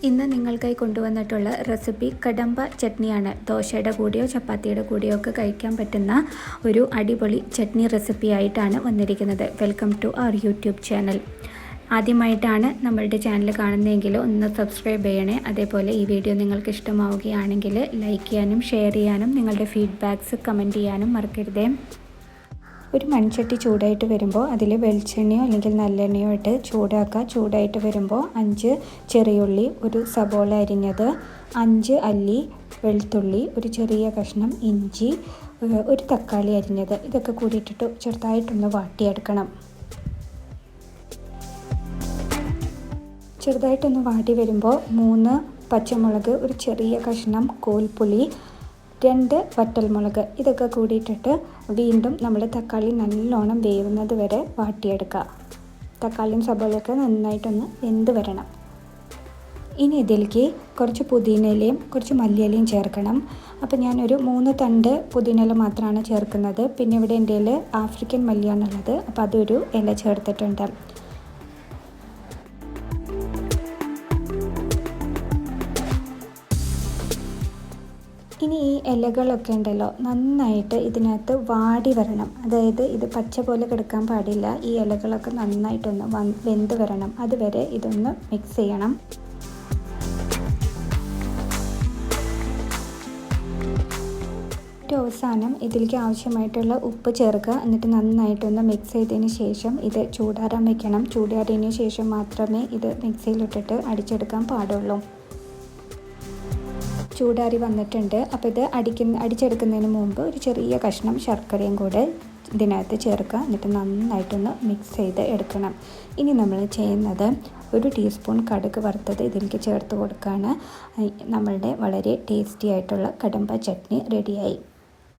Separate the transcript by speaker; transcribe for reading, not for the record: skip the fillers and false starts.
Speaker 1: ഇന്ന് നിങ്ങൾക്കായി കൊണ്ടുവന്നിട്ടുള്ള റെസിപ്പി കടമ്പ ചട്നിയാണ്. ദോശയുടെ കൂടെയോ ചപ്പാത്തിയുടെ കൂടെയോ ഒക്കെ കഴിക്കാൻ പറ്റുന്ന ഒരു അടിപൊളി ചട്നി റെസിപ്പി ആയിട്ടാണ് വന്നിരിക്കുന്നത്. Welcome to our YouTube channel. ആദ്യമായിട്ടാണ് നമ്മളുടെ ചാനൽ കാണുന്നതെങ്കിൽ ഒന്ന് സബ്സ്ക്രൈബ് ചെയ്യണേ. അതേപോലെ ഈ വീഡിയോ നിങ്ങൾക്ക് ഇഷ്ടമാവുകയാണെങ്കിൽ ലൈക്ക് ചെയ്യാനും ഷെയർ ചെയ്യാനും നിങ്ങളുടെ ഫീഡ്ബാക്ക്സ് കമൻറ്റ് ചെയ്യാനും മറക്കരുതേ. ഒരു മൺചട്ടി ചൂടായിട്ട് വരുമ്പോൾ അതിൽ വെളിച്ചെണ്ണയോ അല്ലെങ്കിൽ നല്ലെണ്ണയോ ഇട്ട് ചൂടാക്കുക. ചൂടായിട്ട് വരുമ്പോൾ 5 ചെറിയുള്ളി, ഒരു സബോള അരിഞ്ഞത്, 5 അല്ലി വെളുത്തുള്ളി, ഒരു ചെറിയ കഷ്ണം ഇഞ്ചി, ഒരു തക്കാളി അരിഞ്ഞത്, ഇതൊക്കെ കൂടിയിട്ടിട്ട് ചെറുതായിട്ടൊന്ന് വാട്ടിയെടുക്കണം. ചെറുതായിട്ടൊന്ന് വാട്ടി വരുമ്പോൾ 3 പച്ചമുളക്, ഒരു ചെറിയ കഷ്ണം കോൽപ്പുളി, 2 വറ്റൽമുളക്, ഇതൊക്കെ കൂടിയിട്ടിട്ട് വീണ്ടും നമ്മൾ തക്കാളി നല്ലോണം വേവുന്നത് വരെ വാട്ടിയെടുക്കുക. തക്കാളിയും സബോളയൊക്കെ നന്നായിട്ടൊന്ന് വെന്ത് വരണം. ഇനി ഇതിലേക്ക് കുറച്ച് പുതിനയിലയും കുറച്ച് മല്ലിയിലയും ചേർക്കണം. അപ്പോൾ ഞാനൊരു 3 തണ്ട് പുതിനയില മാത്രമാണ് ചേർക്കുന്നത്. പിന്നെ ഇവിടെ എൻ്റെ കയ്യിൽ ആഫ്രിക്കൻ മല്ലിയാണുള്ളത്, അപ്പോൾ അതൊരു ഇല ചേർത്തിട്ടുണ്ട്. ഇനി ഈ ഇലകളൊക്കെ ഉണ്ടല്ലോ നന്നായിട്ട് ഇതിനകത്ത് വാടി വരണം. അതായത് ഇത് പച്ച പോലെ കിടക്കാൻ പാടില്ല. ഈ ഇലകളൊക്കെ നന്നായിട്ടൊന്ന് വെന്ത് വരണം. അതുവരെ ഇതൊന്ന് മിക്സ് ചെയ്യണം. അവസാനം ഇതിലേക്ക് ആവശ്യമായിട്ടുള്ള ഉപ്പ് ചേർക്കുക. എന്നിട്ട് നന്നായിട്ടൊന്ന് മിക്സ് ചെയ്തതിന് ശേഷം ഇത് ചൂടാറാൻ വയ്ക്കണം. ചൂടാറിയതിന് ശേഷം മാത്രമേ ഇത് മിക്സിയിലിട്ടിട്ട് അടിച്ചെടുക്കാൻ പാടുള്ളൂ. ചൂടാറി വന്നിട്ടുണ്ട്. അപ്പോൾ ഇത് അടിച്ചെടുക്കുന്നതിന് മുമ്പ് ഒരു ചെറിയ കഷ്ണം ശർക്കരയും കൂടെ ഇതിനകത്ത് ചേർക്കുക. എന്നിട്ട് നന്നായിട്ടൊന്ന് മിക്സ് ചെയ്ത് എടുക്കണം. ഇനി നമ്മൾ ചെയ്യുന്നത് 1 ടീസ്പൂൺ കടുക് വറുത്തത് ഇതിലേക്ക് ചേർത്ത് കൊടുക്കുകയാണ്. നമ്മളുടെ വളരെ ടേസ്റ്റി ആയിട്ടുള്ള കടമ്പ ചട്നി റെഡിയായി.